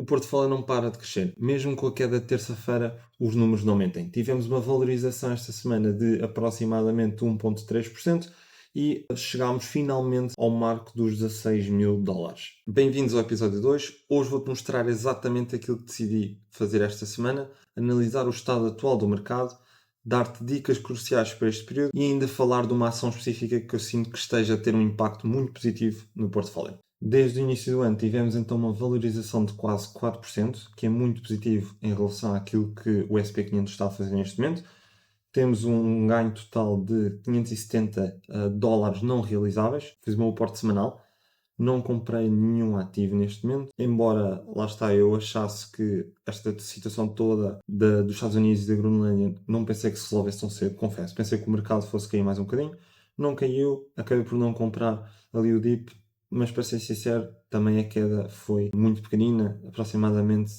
o portfólio não para de crescer. Mesmo com a queda de terça-feira, os números não mentem. Tivemos uma valorização esta semana de aproximadamente 1,3% e chegámos finalmente ao marco dos 16 mil dólares. Bem-vindos ao episódio 2. Hoje vou-te mostrar exatamente aquilo que decidi fazer esta semana, analisar o estado atual do mercado, dar-te dicas cruciais para este período e ainda falar de uma ação específica que eu sinto que esteja a ter um impacto muito positivo no portfólio. Desde o início do ano tivemos então uma valorização de quase 4%, que é muito positivo em relação àquilo que o SP500 está a fazer neste momento. Temos um ganho total de 570 dólares não realizáveis. Fiz o meu aporte semanal. Não comprei nenhum ativo neste momento, embora, lá está, eu achasse que esta situação toda dos Estados Unidos e da Groenlândia não pensei que se resolvesse tão cedo, confesso. Pensei que o mercado fosse cair mais um bocadinho. Não caiu, acabei por não comprar ali o dip, mas para ser sincero, também a queda foi muito pequenina, aproximadamente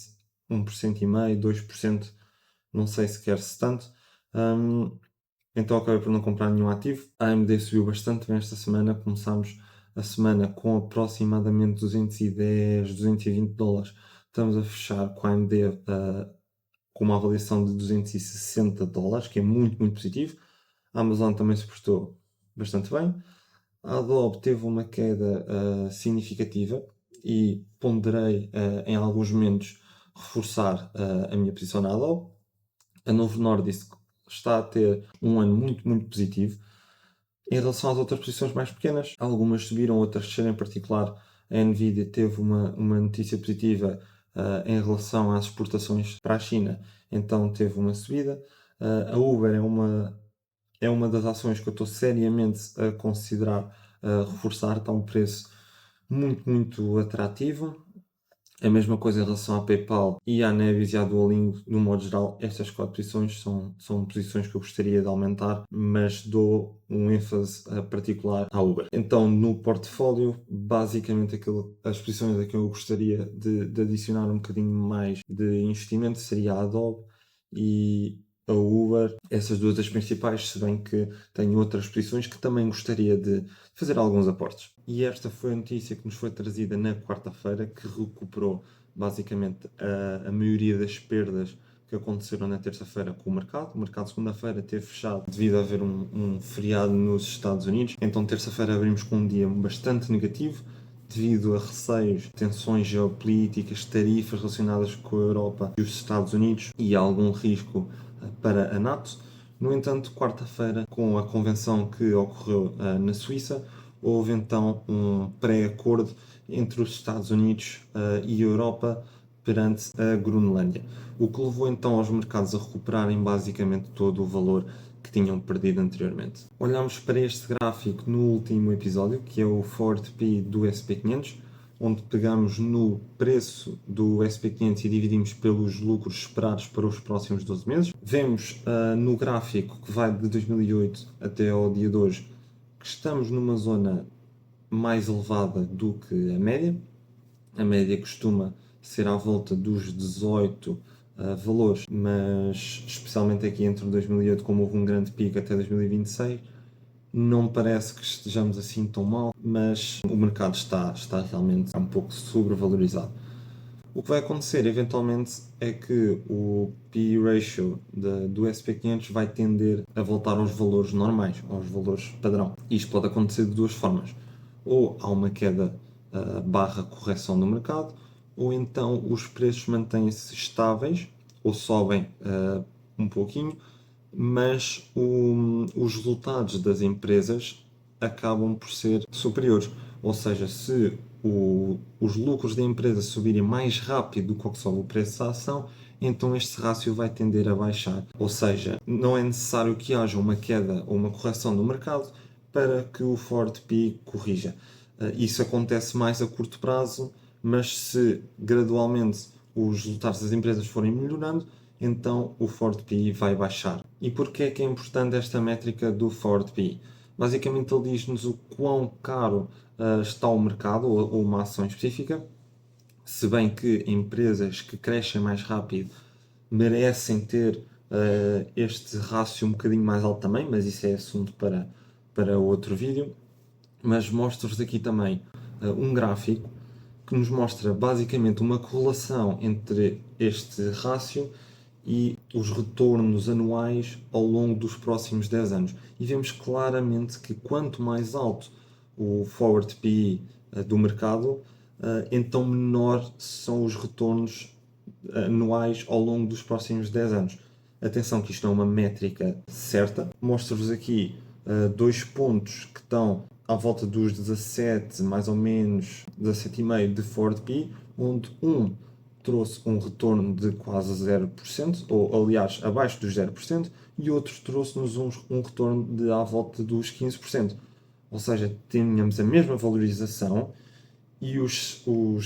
1,5%, 2%, não sei sequer se tanto. Então acabei por não comprar nenhum ativo. A AMD subiu bastante bem esta semana, começámos a semana com aproximadamente 210, 220 dólares. Estamos a fechar com a AMD com uma avaliação de 260 dólares, que é muito, muito positivo. A Amazon também se portou bastante bem. A Adobe teve uma queda significativa e ponderei em alguns momentos reforçar a minha posição na Adobe. A Novo Nordisk está a ter um ano muito, muito positivo. Em relação às outras posições mais pequenas, algumas subiram, outras desceram. Em particular, a Nvidia teve uma notícia positiva em relação às exportações para a China, então teve uma subida. A Uber é uma das ações que eu estou seriamente a considerar reforçar, está a um preço muito, muito atrativo. A mesma coisa em relação à PayPal e à Nevis e à Duolingo, no modo geral. Estas 4 posições são posições que eu gostaria de aumentar, mas dou um ênfase particular à Uber. Então, no portfólio, basicamente as posições a que eu gostaria de adicionar um bocadinho mais de investimento seria a Adobe e a Uber. Essas duas as principais, se bem que tenho outras posições que também gostaria de fazer alguns aportes. E esta foi a notícia que nos foi trazida na quarta-feira, que recuperou basicamente a maioria das perdas que aconteceram na terça-feira com o mercado. O mercado segunda-feira teve fechado devido a haver um feriado nos Estados Unidos. Então terça-feira abrimos com um dia bastante negativo, devido a receios, tensões geopolíticas, tarifas relacionadas com a Europa e os Estados Unidos e algum risco para a NATO. No entanto, quarta-feira, com a convenção que ocorreu na Suíça, houve então um pré-acordo entre os Estados Unidos e a Europa perante a Groenlândia, o que levou então aos mercados a recuperarem basicamente todo o valor que tinham perdido anteriormente. Olhamos para este gráfico no último episódio, que é o Forward P do SP500, onde pegamos no preço do SP500 e dividimos pelos lucros esperados para os próximos 12 meses. Vemos no gráfico que vai de 2008 até ao dia de hoje que estamos numa zona mais elevada do que a média. A média costuma ser à volta dos 18 valores, mas especialmente aqui entre 2008, como houve um grande pico até 2026, não parece que estejamos assim tão mal, mas o mercado está realmente um pouco sobrevalorizado. O que vai acontecer eventualmente é que o P/E ratio do SP500 vai tender a voltar aos valores normais, aos valores padrão. Isto pode acontecer de duas formas. Ou há uma queda barra correção do mercado, ou então os preços mantêm-se estáveis ou sobem um pouquinho, mas os resultados das empresas acabam por ser superiores. Ou seja, se os lucros da empresa subirem mais rápido do que sobe o preço da ação, então este rácio vai tender a baixar. Ou seja, não é necessário que haja uma queda ou uma correção do mercado para que o Forward P corrija. Isso acontece mais a curto prazo, mas se gradualmente os resultados das empresas forem melhorando, então o Forward P vai baixar. E porquê é que é importante esta métrica do Forward P? Basicamente ele diz-nos o quão caro está o mercado ou uma ação específica, se bem que empresas que crescem mais rápido merecem ter este rácio um bocadinho mais alto também, mas isso é assunto para outro vídeo. Mas mostro-vos aqui também um gráfico que nos mostra basicamente uma correlação entre este rácio e os retornos anuais ao longo dos próximos 10 anos. E vemos claramente que quanto mais alto o forward PE do mercado, então menor são os retornos anuais ao longo dos próximos 10 anos. Atenção que isto não é uma métrica certa. Mostro-vos aqui dois pontos que estão à volta dos 17, mais ou menos 17,5% de forward PE, onde trouxe um retorno de quase 0%, ou aliás, abaixo dos 0%, e outro trouxe-nos um retorno de à volta dos 15%. Ou seja, tínhamos a mesma valorização e os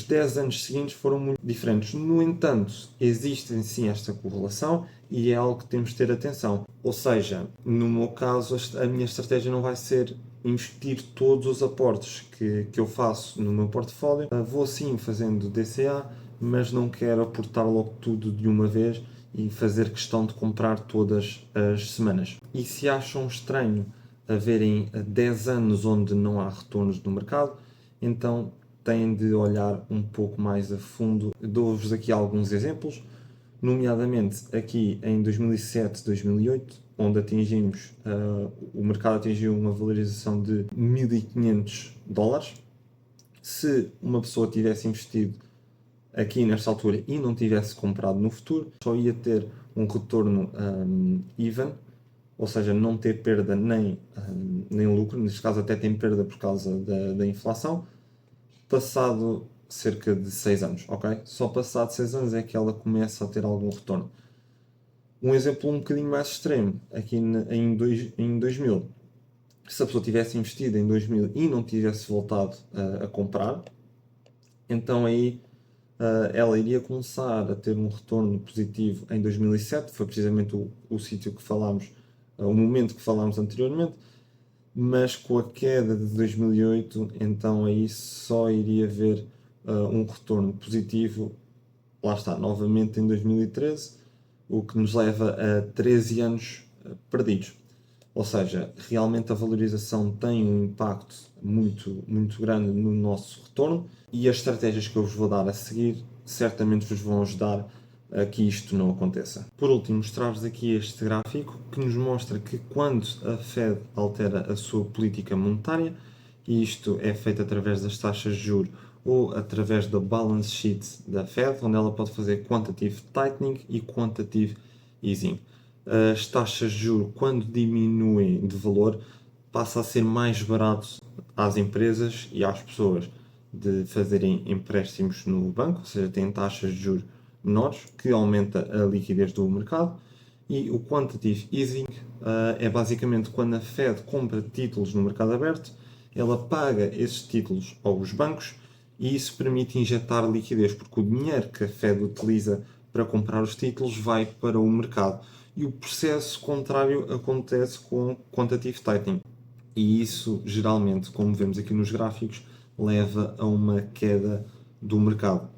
10 anos seguintes foram muito diferentes. No entanto, existe sim esta correlação e é algo que temos de ter atenção. Ou seja, no meu caso, a minha estratégia não vai ser investir todos os aportes que eu faço no meu portfólio. Vou sim fazendo DCA, mas não quero aportar logo tudo de uma vez e fazer questão de comprar todas as semanas. E se acham estranho haverem 10 anos onde não há retornos no mercado, então têm de olhar um pouco mais a fundo. Dou-vos aqui alguns exemplos, nomeadamente aqui em 2007, 2008, onde o mercado atingiu uma valorização de $1.500. Se uma pessoa tivesse investido aqui nesta altura e não tivesse comprado no futuro, só ia ter um retorno even, ou seja, não ter perda nem lucro, neste caso até tem perda por causa da inflação, passado cerca de 6 anos, ok? Só passado 6 anos é que ela começa a ter algum retorno. Um exemplo um bocadinho mais extremo, aqui em 2000, se a pessoa tivesse investido em 2000 e não tivesse voltado a comprar, então aí ela iria começar a ter um retorno positivo em 2007, foi precisamente o sítio que falámos, o momento que falámos anteriormente, mas com a queda de 2008, então aí só iria ver um retorno positivo, lá está, novamente em 2013, o que nos leva a 13 anos perdidos. Ou seja, realmente a valorização tem um impacto muito, muito grande no nosso retorno e as estratégias que eu vos vou dar a seguir certamente vos vão ajudar a que isto não aconteça. Por último, mostrar-vos aqui este gráfico que nos mostra que quando a Fed altera a sua política monetária, e isto é feito através das taxas de juros ou através da balance sheet da Fed, onde ela pode fazer quantitative tightening e quantitative easing. As taxas de juros, quando diminuem de valor, passa a ser mais barato às empresas e às pessoas de fazerem empréstimos no banco, ou seja, têm taxas de juros menores, que aumenta a liquidez do mercado. E o quantitative easing é basicamente quando a Fed compra títulos no mercado aberto, ela paga esses títulos aos bancos e isso permite injetar liquidez, porque o dinheiro que a Fed utiliza para comprar os títulos vai para o mercado. E o processo contrário acontece com quantitative tightening. E isso, geralmente, como vemos aqui nos gráficos, leva a uma queda do mercado.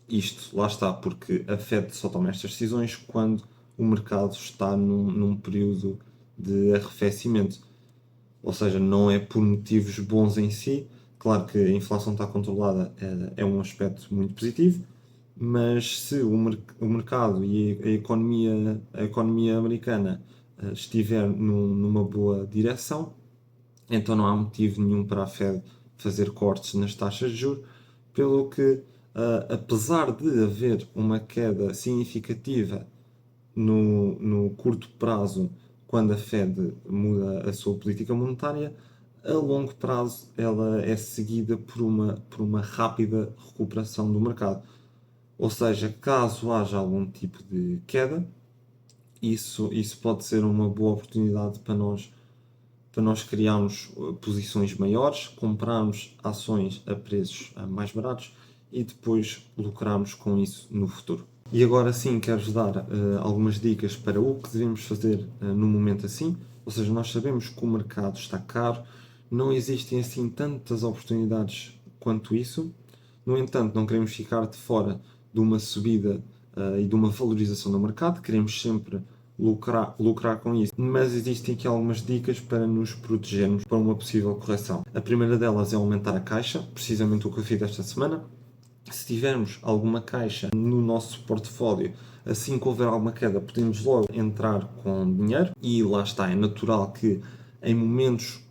Isto, lá está, porque a Fed só toma estas decisões quando o mercado está num período de arrefecimento. Ou seja, não é por motivos bons em si. Claro que a inflação está controlada, é um aspecto muito positivo, mas se o mercado e a economia americana estiver numa boa direção, então não há motivo nenhum para a Fed fazer cortes nas taxas de juros, pelo que, apesar de haver uma queda significativa no curto prazo, quando a Fed muda a sua política monetária, a longo prazo ela é seguida por uma rápida recuperação do mercado. Ou seja, caso haja algum tipo de queda, isso pode ser uma boa oportunidade para nós criarmos posições maiores, comprarmos ações a preços mais baratos e depois lucrarmos com isso no futuro. E agora sim quero-vos dar algumas dicas para o que devemos fazer no momento assim. Ou seja, nós sabemos que o mercado está caro, não existem assim tantas oportunidades quanto isso. No entanto, não queremos ficar de fora de uma subida e de uma valorização do mercado, queremos sempre lucrar com isso, mas existem aqui algumas dicas para nos protegermos para uma possível correção. A primeira delas é aumentar a caixa, precisamente o que eu fiz esta semana. Se tivermos alguma caixa no nosso portfólio, assim que houver alguma queda, podemos logo entrar com dinheiro e lá está, é natural que em momentos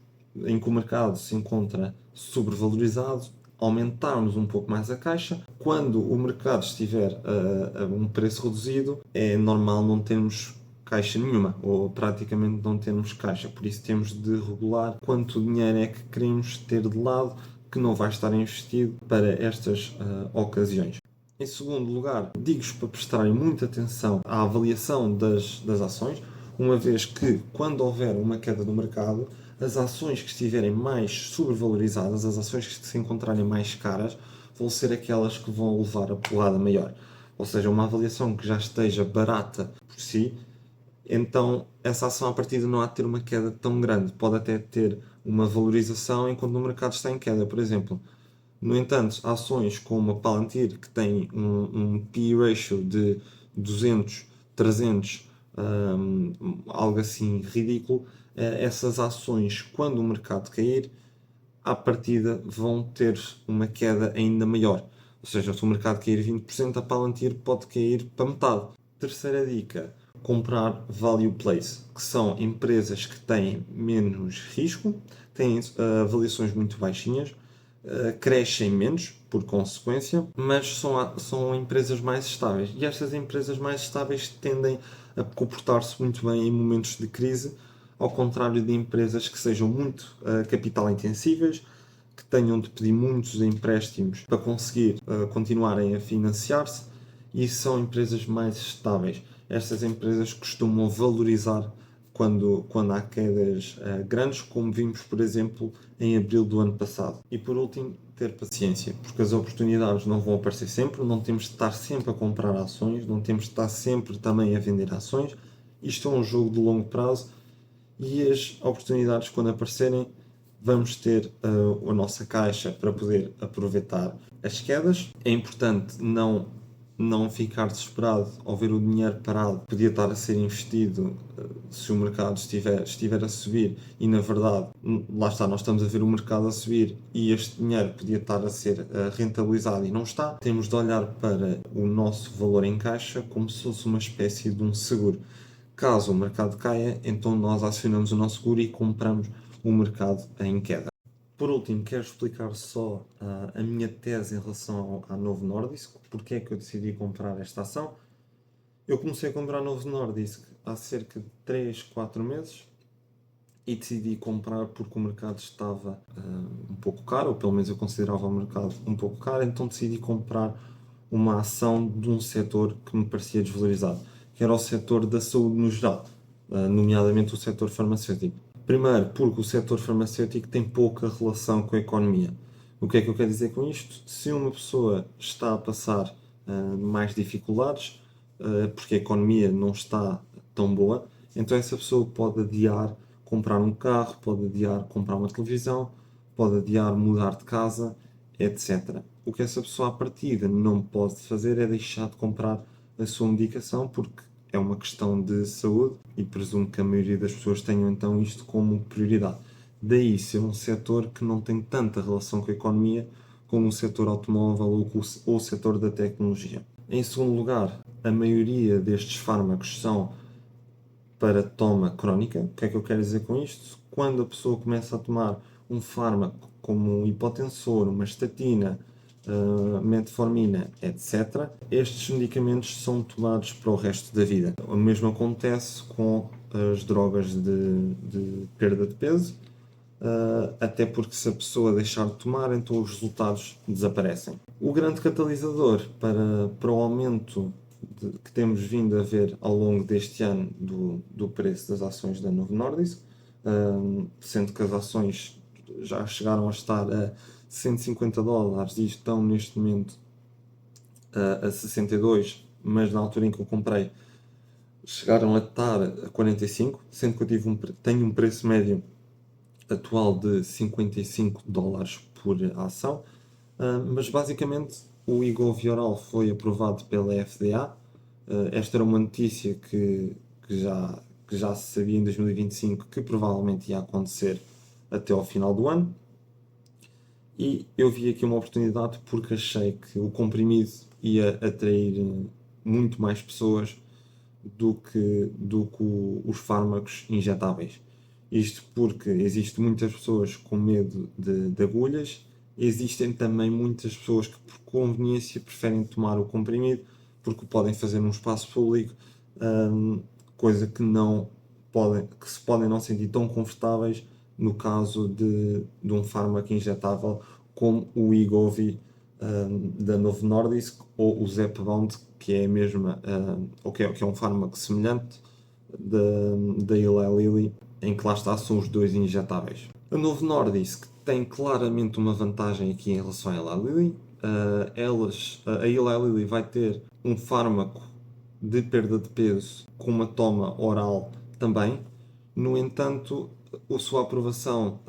em que o mercado se encontra sobrevalorizado, aumentarmos um pouco mais a caixa. Quando o mercado estiver a um preço reduzido, é normal não termos caixa nenhuma, ou praticamente não termos caixa. Por isso temos de regular quanto dinheiro é que queremos ter de lado, que não vai estar investido para estas ocasiões. Em segundo lugar, digo-vos para prestarem muita atenção à avaliação das ações, uma vez que, quando houver uma queda do mercado, as ações que estiverem mais sobrevalorizadas, as ações que se encontrarem mais caras, vão ser aquelas que vão levar a pelada maior. Ou seja, uma avaliação que já esteja barata por si, então essa ação à partida não há de ter uma queda tão grande. Pode até ter uma valorização enquanto o mercado está em queda, por exemplo. No entanto, ações como a Palantir, que tem um P/E ratio de 200, 300, algo assim ridículo, essas ações, quando o mercado cair, à partida vão ter uma queda ainda maior. Ou seja, se o mercado cair 20%, a Palantir pode cair para metade. Terceira dica: comprar value plays, que são empresas que têm menos risco, têm avaliações muito baixinhas, crescem menos, por consequência, mas são empresas mais estáveis. E estas empresas mais estáveis tendem a comportar-se muito bem em momentos de crise, ao contrário de empresas que sejam muito capital intensivas, que tenham de pedir muitos empréstimos para conseguir continuarem a financiar-se, e são empresas mais estáveis. Estas empresas costumam valorizar quando há quedas grandes, como vimos, por exemplo, em abril do ano passado. E por último, ter paciência, porque as oportunidades não vão aparecer sempre, não temos de estar sempre a comprar ações, não temos de estar sempre também a vender ações. Isto é um jogo de longo prazo e as oportunidades, quando aparecerem, vamos ter a nossa caixa para poder aproveitar as quedas. É importante não ficar desesperado ao ver o dinheiro parado, podia estar a ser investido se o mercado estiver a subir e na verdade, lá está, nós estamos a ver o mercado a subir e este dinheiro podia estar a ser rentabilizado e não está. Temos de olhar para o nosso valor em caixa como se fosse uma espécie de um seguro. Caso o mercado caia, então nós acionamos o nosso seguro e compramos o mercado em queda. Por último, quero explicar só a minha tese em relação à Novo Nordisk, porque é que eu decidi comprar esta ação. Eu comecei a comprar a Novo Nordisk há cerca de 3, 4 meses e decidi comprar porque o mercado estava um pouco caro, ou pelo menos eu considerava o mercado um pouco caro, então decidi comprar uma ação de um setor que me parecia desvalorizado, que era o setor da saúde no geral, nomeadamente o setor farmacêutico. Primeiro, porque o setor farmacêutico tem pouca relação com a economia. O que é que eu quero dizer com isto? Se uma pessoa está a passar mais dificuldades, porque a economia não está tão boa, então essa pessoa pode adiar comprar um carro, pode adiar comprar uma televisão, pode adiar mudar de casa, etc. O que essa pessoa à partida não pode fazer é deixar de comprar a sua medicação porque é uma questão de saúde e presumo que a maioria das pessoas tenham então isto como prioridade. Daí ser um setor que não tem tanta relação com a economia como o setor automóvel ou o setor da tecnologia. Em segundo lugar, a maioria destes fármacos são para toma crónica. O que é que eu quero dizer com isto? Quando a pessoa começa a tomar um fármaco como um hipotensor, uma estatina, metformina, etc., estes medicamentos são tomados para o resto da vida. O mesmo acontece com as drogas de perda de peso, até porque se a pessoa deixar de tomar, então os resultados desaparecem. O grande catalisador para o aumento que temos vindo a ver ao longo deste ano do preço das ações da Novo Nordisk, sendo que as ações já chegaram a estar a 150 dólares e estão neste momento a 62, mas na altura em que eu comprei chegaram a estar a 45, sendo que eu tenho um preço médio atual de 55 dólares por ação, mas basicamente o Igovioral foi aprovado pela FDA. Esta era uma notícia que já se sabia em 2025 que provavelmente ia acontecer até ao final do ano. E eu vi aqui uma oportunidade porque achei que o comprimido ia atrair muito mais pessoas do que os fármacos injetáveis. Isto porque existem muitas pessoas com medo de agulhas, existem também muitas pessoas que, por conveniência, preferem tomar o comprimido porque o podem fazer num espaço público, hum, coisa que não podem, que se podem não sentir tão confortáveis no caso de um fármaco injetável como o Wegovy, da Novo Nordisk, ou o Zepbound, que é a mesma, ou que é um fármaco semelhante da Eli Lilly, em que lá está, são os dois injetáveis. A Novo Nordisk tem claramente uma vantagem aqui em relação à Eli Lilly. A Eli Lilly vai ter um fármaco de perda de peso com uma toma oral também. No entanto, a sua aprovação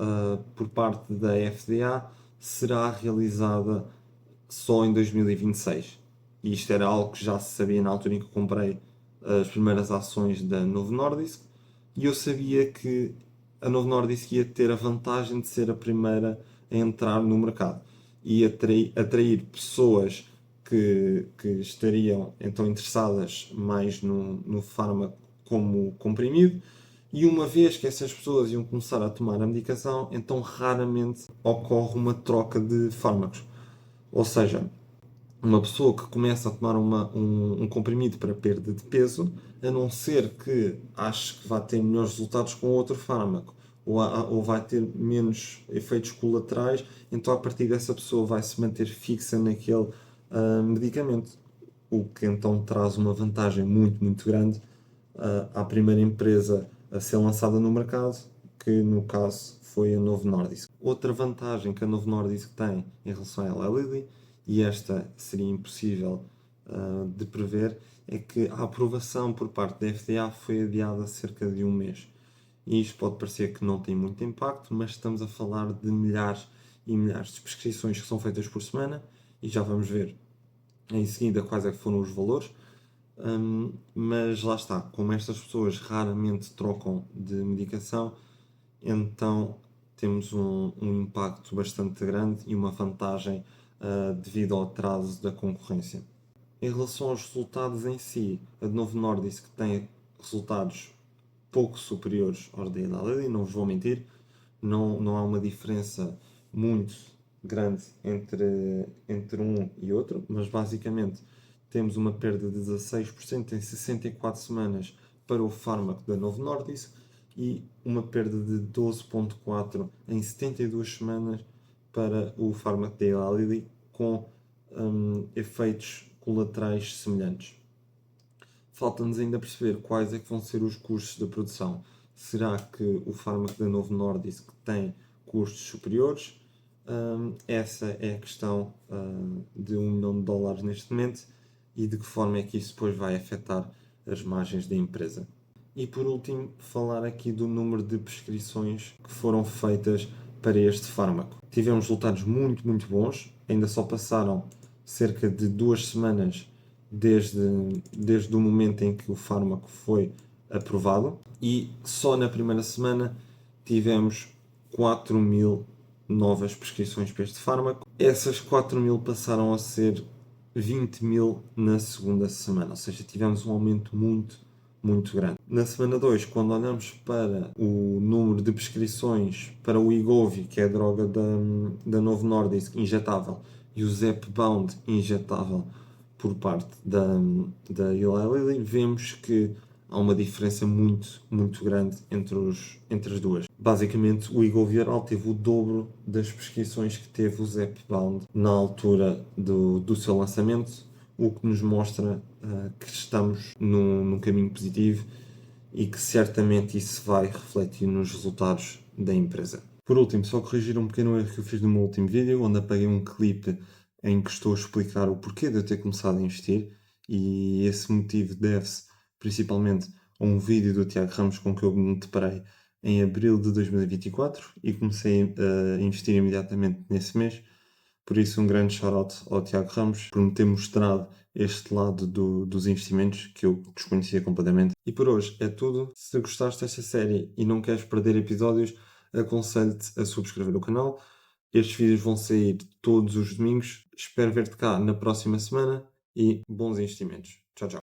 por parte da FDA será realizada só em 2026. E isto era algo que já se sabia na altura em que eu comprei as primeiras ações da Novo Nordisk, e eu sabia que a Novo Nordisk ia ter a vantagem de ser a primeira a entrar no mercado e atrair pessoas que estariam então interessadas mais no fármaco como comprimido, e uma vez que essas pessoas iam começar a tomar a medicação, então raramente ocorre uma troca de fármacos. Ou seja, uma pessoa que começa a tomar um comprimido para perda de peso, a não ser que ache que vai ter melhores resultados com outro fármaco, ou vai ter menos efeitos colaterais, então a partir dessa pessoa vai se manter fixa naquele medicamento, o que então traz uma vantagem muito, muito grande à primeira empresa a ser lançada no mercado, que no caso foi a Novo Nordisk. Outra vantagem que a Novo Nordisk tem em relação à Eli Lilly, e esta seria impossível de prever, é que a aprovação por parte da FDA foi adiada cerca de um mês. E isto pode parecer que não tem muito impacto, mas estamos a falar de milhares e milhares de prescrições que são feitas por semana, e já vamos ver em seguida quais é que foram os valores. Mas lá está, como estas pessoas raramente trocam de medicação, então temos um impacto bastante grande e uma vantagem devido ao atraso da concorrência. Em relação aos resultados em si, a de Novo Nordisk tem resultados pouco superiores aos da Eli Lilly, não vos vou mentir, não há uma diferença muito grande entre um e outro, mas basicamente temos uma perda de 16% em 64 semanas para o fármaco da Novo Nordisk e uma perda de 12,4% em 72 semanas para o fármaco da Eli Lilly, com efeitos colaterais semelhantes. Falta-nos ainda perceber quais é que vão ser os custos da produção. Será que o fármaco da Novo Nordisk tem custos superiores? Essa é a questão de $1 milhão neste momento, e de que forma é que isso depois vai afetar as margens da empresa. E por último, falar aqui do número de prescrições que foram feitas para este fármaco. Tivemos resultados muito, muito bons, ainda só passaram cerca de 2 semanas desde o momento em que o fármaco foi aprovado, e só na primeira semana tivemos 4.000 novas prescrições para este fármaco. Essas 4.000 passaram a ser 20.000 na segunda semana, ou seja, tivemos um aumento muito, muito grande. Na semana 2, quando olhamos para o número de prescrições para o Wegovy, que é a droga da Novo Nordisk injetável, e o Zepbound injetável por parte da Eli Lilly, vemos que há uma diferença muito, muito grande entre as duas. Basicamente, o Wegovy oral teve o dobro das prescrições que teve o Zepbound na altura do seu lançamento, o que nos mostra que estamos num caminho positivo e que certamente isso vai refletir nos resultados da empresa. Por último, só corrigir um pequeno erro que eu fiz no meu último vídeo, onde apaguei um clipe em que estou a explicar o porquê de eu ter começado a investir, e esse motivo deve-se principalmente a um vídeo do Tiago Ramos com que eu me deparei em abril de 2024 e comecei a investir imediatamente nesse mês. Por isso, um grande shout-out ao Tiago Ramos por me ter mostrado este lado dos investimentos que eu desconhecia completamente. E por hoje é tudo. Se gostaste desta série e não queres perder episódios, aconselho-te a subscrever o canal, Estes vídeos vão sair todos os domingos. Espero ver-te cá na próxima semana e bons investimentos. Tchau, tchau.